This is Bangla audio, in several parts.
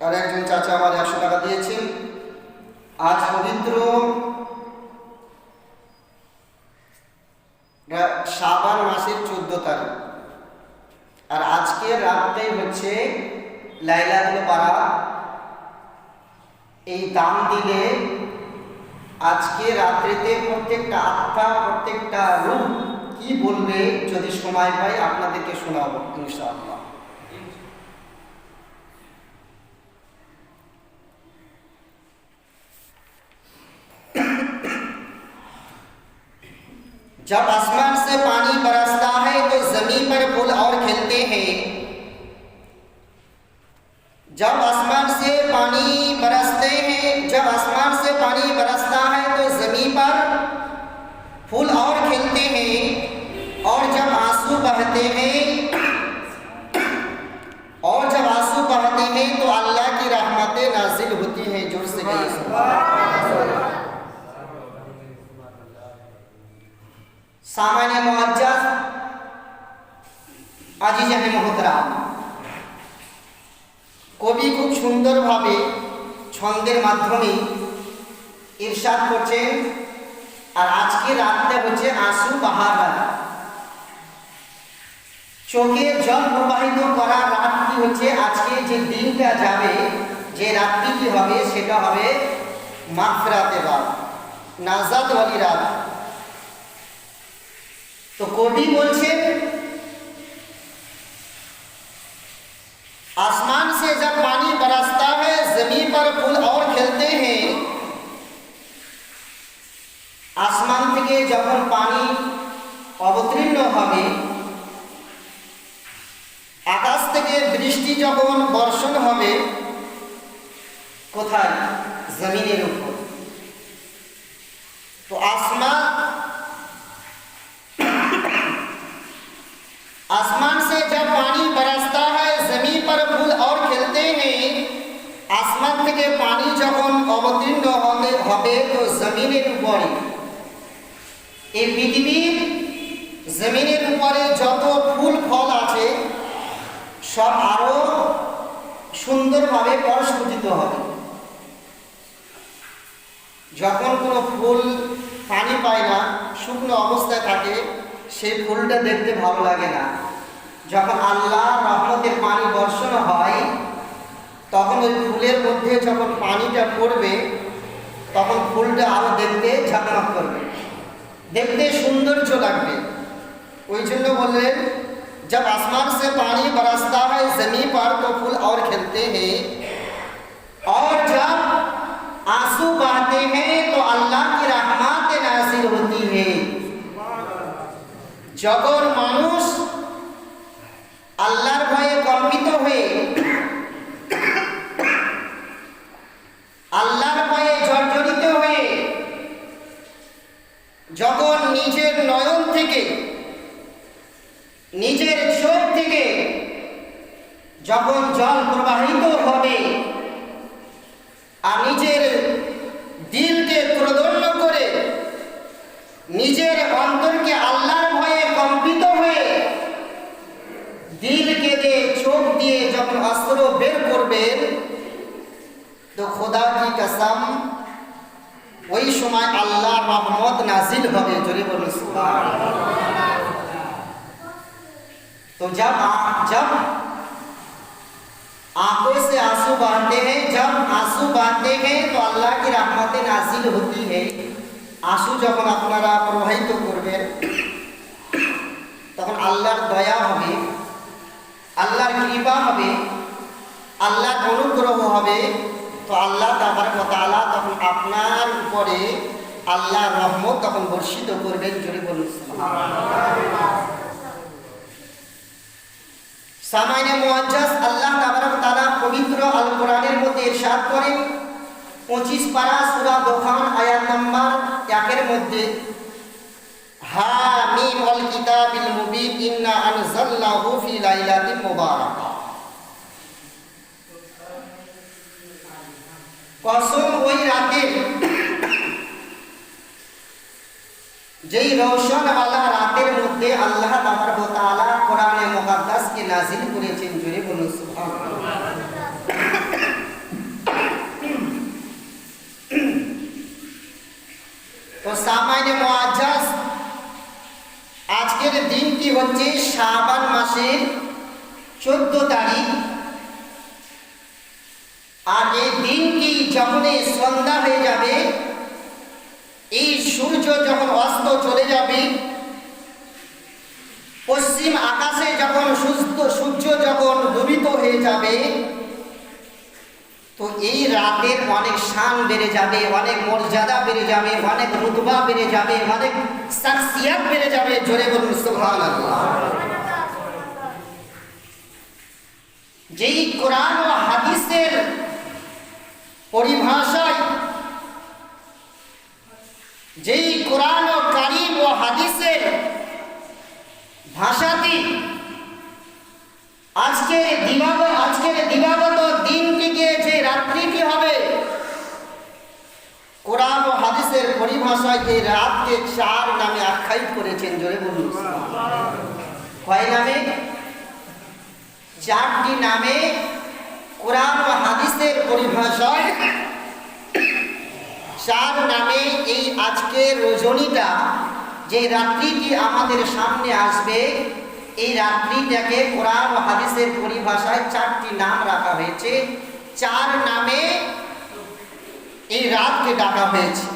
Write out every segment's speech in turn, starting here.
আর একজন চাচা আমার 100 টাকা দিয়েছেন। আজ পবিত্র শাবান মাসের 14 তারিখ, আর আজকে রাতটাই হচ্ছে লাইলাতুল বারাত। এই দাম দিলে আজকে রাত্রিতে প্রত্যেকটা আত্মা, প্রত্যেকটা রূহ কি বলবে, যদি সময় পাই আপনাদেরকে শোনাবো ইনশাআল্লাহ। जब आसमान से पानी बरसता है तो जमीन पर फूल और खिलते हैं। जब आसमान से पानी बरसते हैं, जब आसमान से पानी बरसता है तो जमीन पर फूल और खिलते हैं, और जब आंसू बहते हैं, और जब आंसू बहते हैं तो अल्लाह की रहमतें नाजिल होती हैं। जोर से कहिए सुभान अल्लाह। सामान्य मुअज्जज আজিজানে মুহতারাম, কবি খুব সুন্দরভাবে ছন্দের মাধ্যমে ইরশাদ করছেন। আর আজকে রাতটা হচ্ছে আঁসু বাহার রাত, চোখের জল প্রবাহিত করার রাতটি হচ্ছে আজকে। যে দিনটা যাবে, যে রাতটি হবে, সেটা হবে মাগফিরাতের রাত, নাজাত ওয়ালি রাত। तो कवि बोलছেন, आसमान से जब पानी बरसता है जमीन पर फूल और खिलते हैं। आसमान থেকে যখন পানি অবতীর্ণ হবে, আকাশ থেকে বৃষ্টি যখন বর্ষণ হবে, কোথায়? জমিনের উপর। তো आसमान से जब पानी बरसता है जमीन पर फूल और खिलते हैं। आसमान থেকে পানি যখন অবতীর্ণ হবে তো জমিনের উপরে, এই পৃথিবীর জমিনের উপরে যত ফুল ফল আছে সব আরো সুন্দরভাবে প্রস্ফুটিত হবে। যখন কোনো ফুল পানি পায় না, শুকনো অবস্থায় থাকে, সেই ফুলটা দেখতে ভালো লাগে না। যখন আল্লাহর রহমতের পানি বর্ষণ হয়, তখন ওই ফুলের মধ্যে যখন পানিটা পড়বে, তখন ফুলটা আরো দেখতে ঝকমক করবে, দেখতে সৌন্দর্য লাগবে। ওই জন্য বললেন, जब आसमान से पानी बरसता है जमीन पर तो फूल और खिलते हैं, और जब आंसू बहते हैं तो अल्लाह की रहमत नाज़िल होती है। যখন মানুষ আল্লাহর ভয়ে কম্পিত হয়ে, আল্লাহর ভয়ে জর্জরিত হয়ে, যখন নিজের নয়ন থেকে, নিজের চোখ থেকে যখন জল প্রবাহিত হবে, আর নিজের দিলকে প্রদন্ন করে, নিজের অন্তরকে আল্লাহর ভয়ে কম্পিত হয়ে, দিলকে দিয়ে, চোখ দিয়ে যখন অস্ত্র বের করবেন, তো খোদা কি কসম ওই সময় আল্লাহর রহমত নাজিল হবে। জোরে বলুন সুবহানাল্লাহ। तो जब आंखों से आंसू बहते हैं, जब आंसू बहते हैं तो अल्लाह की रहमतें नाजिल होती है। आंसू যখন আপনারা প্রবাহিত করবেন, তখন আল্লাহর দয়া হবে, আল্লাহর কৃপা হবে, আল্লাহর অনুগ্রহ হবে। তো আল্লাহ তাবারক ওয়া তাআলা তখন আপনার উপরে আল্লাহর রহমত তখন বর্ষিত করবেন। জোরে বলুন সুবহানাল্লাহ। সামাইনে মুআজ্জাজ, আল্লাহ তাবারক ওয়া তাআলা পবিত্র আল কোরআনের মধ্যে ইরশাদ করেন, 25 পারা সূরা দোখান আয়াত নাম্বার 1 এর মধ্যে, হামিম ওয়াল কিতাবিল মুবিন ইন্না আনজালনাহু ফি লাইলাতিন মুবারাকা। কসম ওই রাতে, যেই রওশনওয়ালা রাতের মধ্যে আল্লাহ তাবারক ওয়া তাআলা কোরআনে মুকাদ্দাসকে নাযিল করেছেন। জোরে বলুন সুবহানাল্লাহ। মাসের 14 তারিখ। আর এই দিনটি যখন সন্ধ্যা হয়ে যাবে, এই সূর্য যখন অস্ত চলে যাবে, পশ্চিম আকাশে যখন সূর্য যখন ডুবিত হয়ে যাবে, তো এই রাতের অনেক শান বেড়ে যাবে, অনেক মর্যাদা বেড়ে যাবে, অনেক রুতবা বেড়ে যাবে, অনেক শাখসিয়াত বেড়ে যাবে। জোরে বলুন সুবহানাল্লাহ। যেই কোরআন ও হাদিসের পরিভাষায়, যেই কোরআন ও কারীম ও হাদিসের ভাষাটি আজকের দিবাগত দিনটিকে, যে রাত্রিটি হবে, কোরআন ও হাদিসের পরিভাষায় এই রাতকে 4 নামে আখ্যায়িত করেছেন। জোরে বলুন। কয় নামে? 4টি নামে কোরআন ও হাদিসের পরিভাষায় 4 নামে এই আজকের রজনীটা, যে রাত্রিটি আমাদের সামনে আসবে, এই রাত্রিটাকে কোরআন ও হাদিসের পরিভাষায় 4টি নাম রাখা হয়েছে। 4 নামে এই রাতকে ডাকা হয়েছে।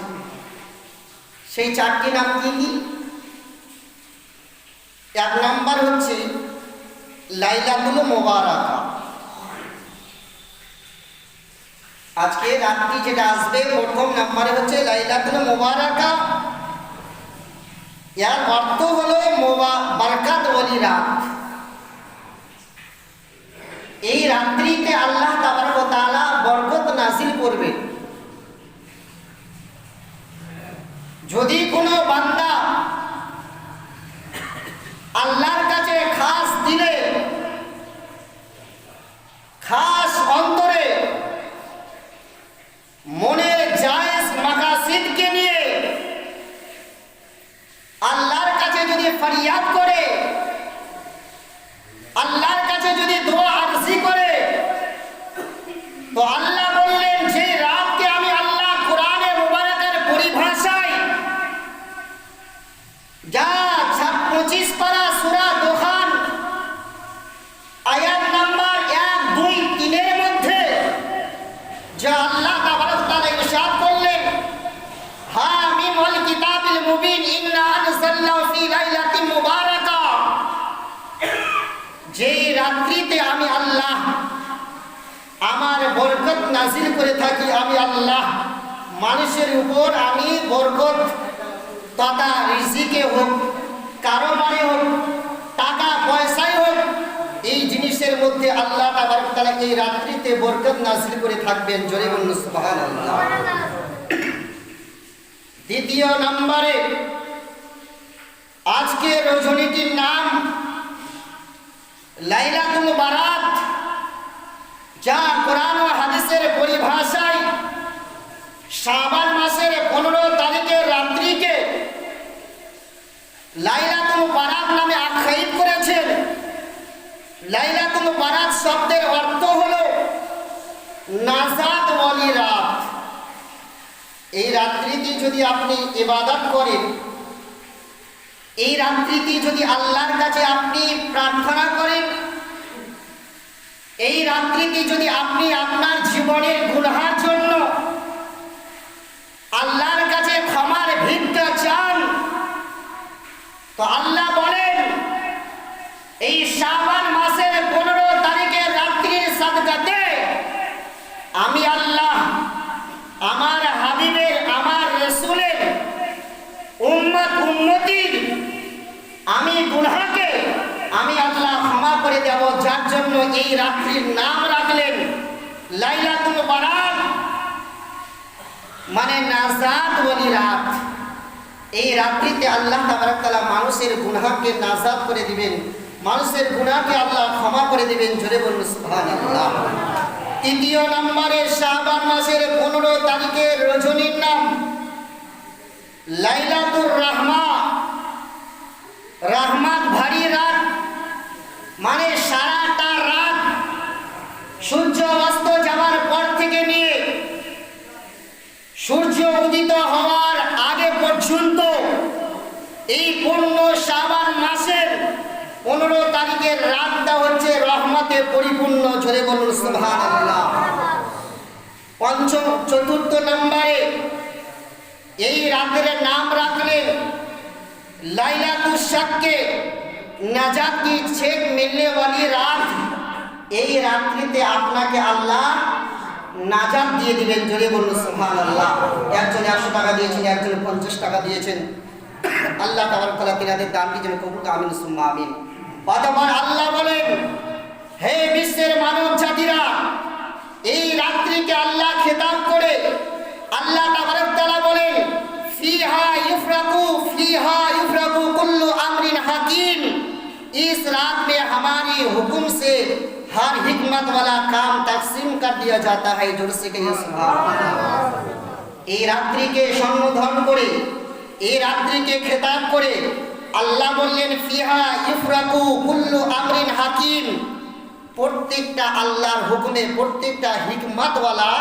সেই 4টি নাম কি কি? 1 নাম্বার হচ্ছে লাইলাতুল মুবারাকা। আজকে রাত্রি যেটা আসবে, প্রথম নাম্বারে হচ্ছে লাইলাতুল মুবারাকা। এর অর্থ হলো বরকতওয়ালি রাত। এই রাত্রিতে আল্লাহ তাবারক ওয়া তাআলা বরকত নাযিল করবেন। যদি কোনো বান্দা আল্লাহর কাছে খাস দিলে, খাস অন্তরে, মনের জায়েজ মাকাসিদকে নিয়ে আল্লাহর কাছে যদি ফরিয়াদ করে, আল্লাহর কাছে যদি দোয়া আরজি করে, তো আল্লাহ বললেন যে রাতকে আমি আল্লাহ কোরআনে মুবারকের পরিভাষায় যা 25 পারা সূরা দুখান আয়াত নাম্বার 1, 2, 3 এর মধ্যে যা আল্লাহ তাবারক ওয়া তাআলা ইরশাদ করলেন, হামিম ওয়াল কিতাবিল মুবিন ইন্না আনজালনাহু ফি লাইলাতিন মুবারাকা। যেই রাত্রিতে আমি আল্লাহ আমার বরকত নাযিল করে থাকি, আমি আল্লাহ মানুষের উপর আমি বরকত তথা রিজিকে হোক, কারোবারে হোক, টাকা পয়সায় হোক, এই জিনিসের মধ্যে আল্লাহ তাবারক ওয়া তাআলা এই রাত্রিতে বরকত নাযিল করে থাকবেন। জোরে বলুন সুবহানাল্লাহ। দ্বিতীয় নম্বরে আজকে রজনীটির নাম লাইলাতুল বারাত, যা কোরআন ও হাদিসের পরিভাষায় শাবান মাসের 15 তারিখের রাত্রিকে লাইলাতুল বারাত নামে আখ্যায়িত করেছেন। লাইলাতুল বারাত শব্দের অর্থ হলো নাজাত ওয়ালি রাত। এই রাত্রিতে যদি আপনি ইবাদত করেন, এই রাত্রিতে যদি আল্লাহর কাছে আপনি প্রার্থনা করেন, এই রাত্রিতে যদি আপনি আপনার জীবনের গুনাহের জন্য আল্লাহর কাছে ক্ষমার ভিক্ষা চান, তো আল্লাহ বলেন এই শাবান মাসের 15 তারিখের রাত্রির সাদকাতে আমি আল্লাহ আমার হাবিবের, আমার রাসূলের উম্মতির আমি গুনাহকে আমি আল্লাহ ক্ষমা করে দেব। যার জন্য এই রাত্রির নাম রাখলেন লাইলাতুল বারাত, মানে নাজাত ওয়ালি রাত। এই রাত্রিতে আল্লাহ তাবারক তাআলা মানুষের গুনাহকে নাজাত করে দিবেন, মানুষের গুনাহকে আল্লাহ ক্ষমা করে দিবেন। জোরে বলুন সুবহানাল্লাহ। তৃতীয় নম্বরে শাবান মাসের 15 তারিখের রজনীর নাম লাইলাতুর রাহমা, রহমত ভারী রাত, মানে সারাটা রাত সূর্য অস্ত যাওয়ার পর থেকে নিয়ে সূর্য উদিত হওয়ার আগে পর্যন্ত এই পূর্ণ শাবান মাসের 15 তারিখের রাতটা হচ্ছে রহমতে পরিপূর্ণ, জোরে বলুন সুবহানাল্লাহ। চতুর্থ নম্বরে এই রাতের নাম রাখলেন লাইলাতুল শাক্কে, নাজাত কি ছেদ মিলনে वाली রাত। এই রাত্রিতে আপনাকে আল্লাহ নাজাত দিয়ে দিবেন, জোরে বলুন সুবহানাল্লাহ। একজন 100 টাকা দিয়েছেন, একজন 50 টাকা দিয়েছেন। আল্লাহ তাবারক তাআলা তিনাদের দানটি যেন কবুল করে, আমিন সুম্মা আমিন। অতঃপর আল্লাহ বলেন, হে বিশ্বের মানব জাতিরা, এই রাত্রিকে আল্লাহ খেতাব করে আল্লাহ তাবারক তাআলা বলেন, ফিহা युफ्रकू कुल्लु अम्रिन हकीम। इस रात में हमारी हुक्म से हर हिकमत वाला काम तकसीम कर दिया जाता है। जोर से कहिए सुभान अल्लाह। এই রাত্রিকে সম্বোধন করে, এই রাত্রিকে খেতাব করে আল্লাহ বললেন, ফিহা ইফরাকু কুল্লু আমরিন হাকিম। প্রত্যেকটা আল্লাহর হুকুমে, প্রত্যেকটা হিকমতওয়ালা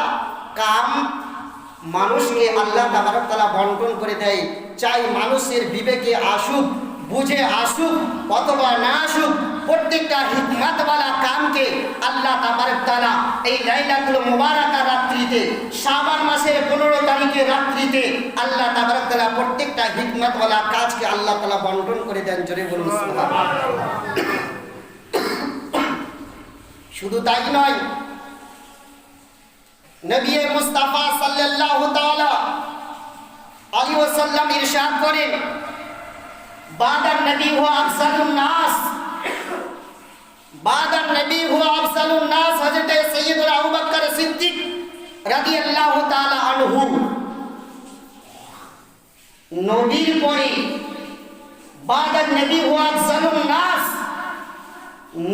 কাম মানুষকে আল্লাহ তাবারক তাআলা বন্টন করে দেয়। চাই মানুষের বিবেকে আসুক, বুঝে আসুক অথবা না আসুক, প্রত্যেকটা হিকমতওয়ালা কামকে আল্লাহ তাবারক তাআলা এই লাইলাতুল মুবারাকা রাত্রিতে, শাবান মাসের 15 তারিখের রাত্রিতে আল্লাহ তাবারক তাআলা প্রত্যেকটা হিকমতওয়ালা কাজকে আল্লাহ তাআলা বন্টন করে দেন। জোরে বলুন সুবহানাল্লাহ। শুধু তাই নয়, নবী মুস্তাফা সাল্লাল্লাহু তাআলা আলাইহি ওয়াসাল্লাম ইরশাদ করেন, বাদান নবী হুয়া আফজালুন নাস, বাদান নবী হুয়া আফজালুন নাস। হযরত সাইয়্যিদুনা আবু বকর সিদ্দিক রাদিয়াল্লাহু তাআলা আনহু, নবীর পরে বাদান নবী হুয়া আফজালুন নাস,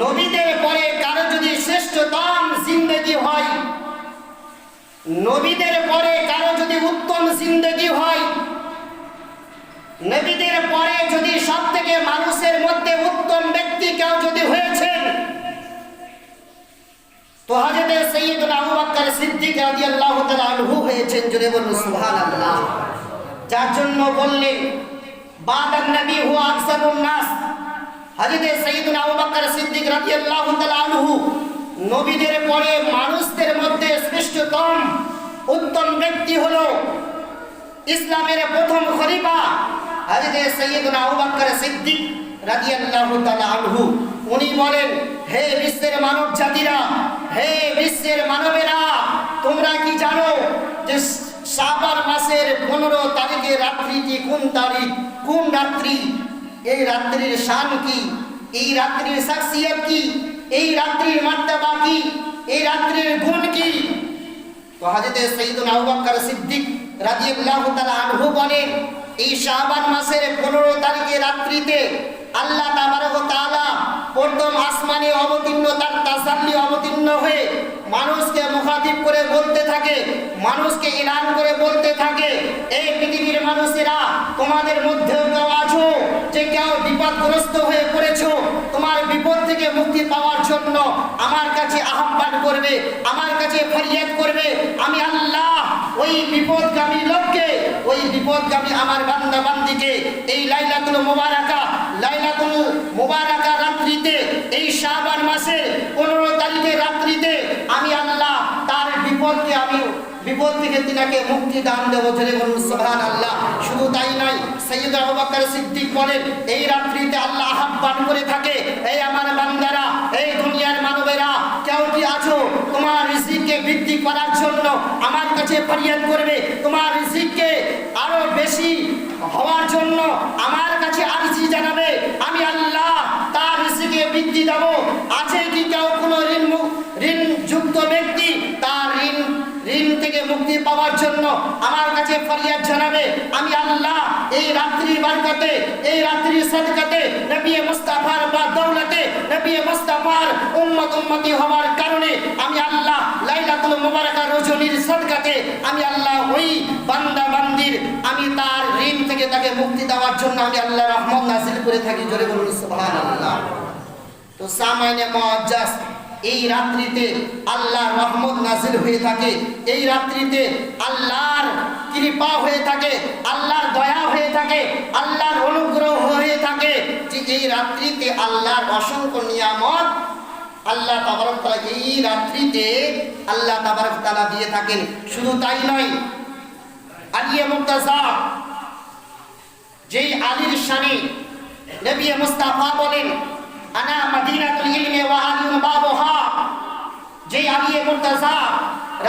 নবীদের পরে কারো যদি শ্রেষ্ঠতম জিন্দেগি হয়, নবীদের পরে কারো যদি উত্তম জিন্দেগি হয়, নবীদের পরে যদি সবথেকে মানুষের মধ্যে উত্তম ব্যক্তি কেউ যদি হয়েছেন, তো হযরত সাইয়্যিদুনা আবু বকর সিদ্দিক রাদিয়াল্লাহু তাআলা আনহু হয়েছেন। জোরে বলুন সুবহানাল্লাহ। যার জন্য বললেন, বাদান নবী হুয়া আফজালুন নাস। হযরত সাইয়্যিদুনা আবু বকর সিদ্দিক রাদিয়াল্লাহু তাআলা আনহু নবীদের পরে মানুষদের মধ্যে শ্রেষ্ঠতম উত্তম ব্যক্তি হলো ইসলামের প্রথম খলিফা হযরত সাইয়্যিদুনা আবু বকর সিদ্দিক রাদিয়াল্লাহু তাআলা আনহু। উনি বলেন, হে বিশ্বের মানব জাতিরা, হে বিশ্বের মানবেরা, তোমরা কি জানো যে শাবান মাসের 15 তারিখের রাত্রিটি কোন তারিখ, কোন রাত্রি? এই রাত্রির শান কি, এই রাত্রির শাখসিয়ত কি, এই রাত্রির মর্তবা কি, এই রাত্রির গুণ কি? তো হযরত সাইয়্যিদুনা আবু বকর সিদ্দিক রাদিয়াল্লাহু তাআলা আনহু বলেন, এই শাবান মাসের 15 তারিখের রাত্রিতে আল্লাহ তাবারক ওয়া তাআলা প্রথম আসমানে অবতীর্ণ, তার তাসাল্লি অবতীর্ণ হয়ে মানুষকে মুখাতিব করে বলতে থাকে, মানুষকে এলান করে বলতে থাকে, এই পৃথিবীর মানুষেরা, তোমাদের মধ্যেও কেউ আছো যে কেউ বিপদগ্রস্ত হয়ে পড়েছো, তোমার বিপদ থেকে মুক্তি পাওয়ার জন্য আমার কাছে আহ্বান করবে, আমার কাছে ফরিয়াদ করবে। আমি আল্লাহ ওই বিপদগামী লোককে, ওই বিপদগামী আমার বান্দা বান্দিকে এই লাইলাতুল মুবারাকা রাত্রিতে, এই শাবান মাসের 15 তারিখের রাত্রিতে আমি আল্লাহ তার বিপদকে, আমি বিপদ থেকে তিনাকে মুক্তি দান দেব। জোরে বলুন সুবহানাল্লাহ। শুধু তাই নয়, সাইয়্যিদুনা আবু বকর সিদ্দিক বলেন, এই রাত্রিতে আল্লাহ আহ্বান করে থাকে, এই আমার বান্দারা, এই দুনিয়ার মানবেরা, কেউ কি আছো তোমার রিজিককে বৃদ্ধি করার জন্য আমার কাছে ফরিয়াদ করবে, তোমার রিজিককে আরো বেশি হওয়ার জন্য আমার কাছে আরজি জানাবে, আমি আল্লাহ তার রিজিকে বৃদ্ধি দেব। আছে কি কেউ কোনো ঋণ যুক্ত ব্যক্তি, তার ঋণ থেকে মুক্তি পাওয়ার জন্য আমার কাছে ফরিয়াদ জানাবে, আমি আল্লাহ এই রাত্রির বরকতে, এই রাত্রির সাদকাতে, নবী মুস্তাফার বা দৌলতে, নবী মুস্তাফার উম্মতি হওয়ার কারণে আমি আল্লাহ লাইলাতুল মুবারাকা রজনীর সাদকাতে আমি আল্লাহ ওই বান্দা বান্দির, আমি তার ঋণ থেকে তাকে মুক্তি দেওয়ার জন্য আমি আল্লাহ রহমত নাযিল করে থাকি। জোরে বলুন সুবহানাল্লাহ। তো সামাইনে মুআজ্জাজ, এই রাত্রিতে আল্লাহর রহমত নাযিল হয়ে থাকে, এই রাত্রিতে আল্লাহর কি কৃপা হয়ে থাকে, আল্লাহর দয়া হয়ে থাকে, আল্লাহর অনুগ্রহ হয়ে থাকে যে এই রাত্রিতে আল্লাহর অসংখ্য নিয়ামত আল্লাহ তাবারক তাআলা এই রাত্রিতে আল্লাহ তাবারক তাআলা দিয়ে থাকেন। শুধু তাই নয়, আলিয়ে মুর্তাজা যেই আলীর শানে নবী মুস্তাফা বলেন আনা মদিনাতুল ইলমি ওয়া আলিউন বাবুহা, যেই আলিয়ে মুর্তাজা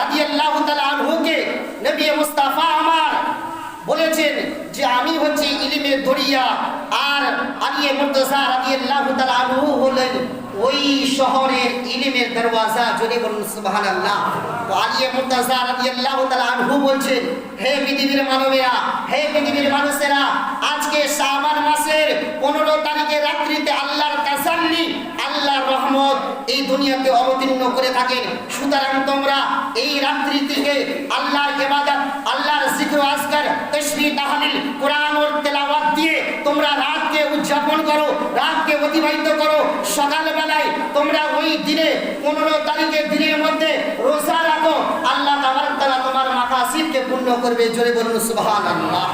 রাদিয়াল্লাহু তাআলা আনহুকে নবী মুস্তাফা আমার বলেছেন যে আমি হচ্ছি ইলমের দরিয়া, আর আলিয়ে মুর্তাজা রাদিয়াল্লাহু তাআলা আনহু হলেন ওই শহরের ইলমের দরওয়াজা। যদি বলুন সুবহানাল্লাহ। তো আলিয়ে মুর্তাজা রাদিয়াল্লাহু তাআলা আনহু বলছেন, হে পৃথিবীর মানবেরা, হে পৃথিবীর মানুষেরা, আজকে শাবান মাসের 15 তারিখের রাত্রিতে আল্লাহর তাসাল্লি, আল্লাহর রহমত এই দুনিয়াতে অবতীর্ণ করে থাকেন। সুতরাং তোমরা এই রাত্রি থেকে আল্লাহর ইবাদত, আল্লাহর জিকির আজকার, তাসবিহ তাহলিল, কোরআন ও তেলাওয়াত দিয়ে তোমরা রাতকে উদযাপন করো, রাতকে অতিবাহিত করো। সকালবেলায় তোমরা ওই দিনে 15 তারিখের দিনের মধ্যে রোজা রাখো, আল্লাহ তাবারক তাআলা তোমার মাকাসিদকে পূর্ণ করবে। জোরে বলুন সুবহানাল্লাহ।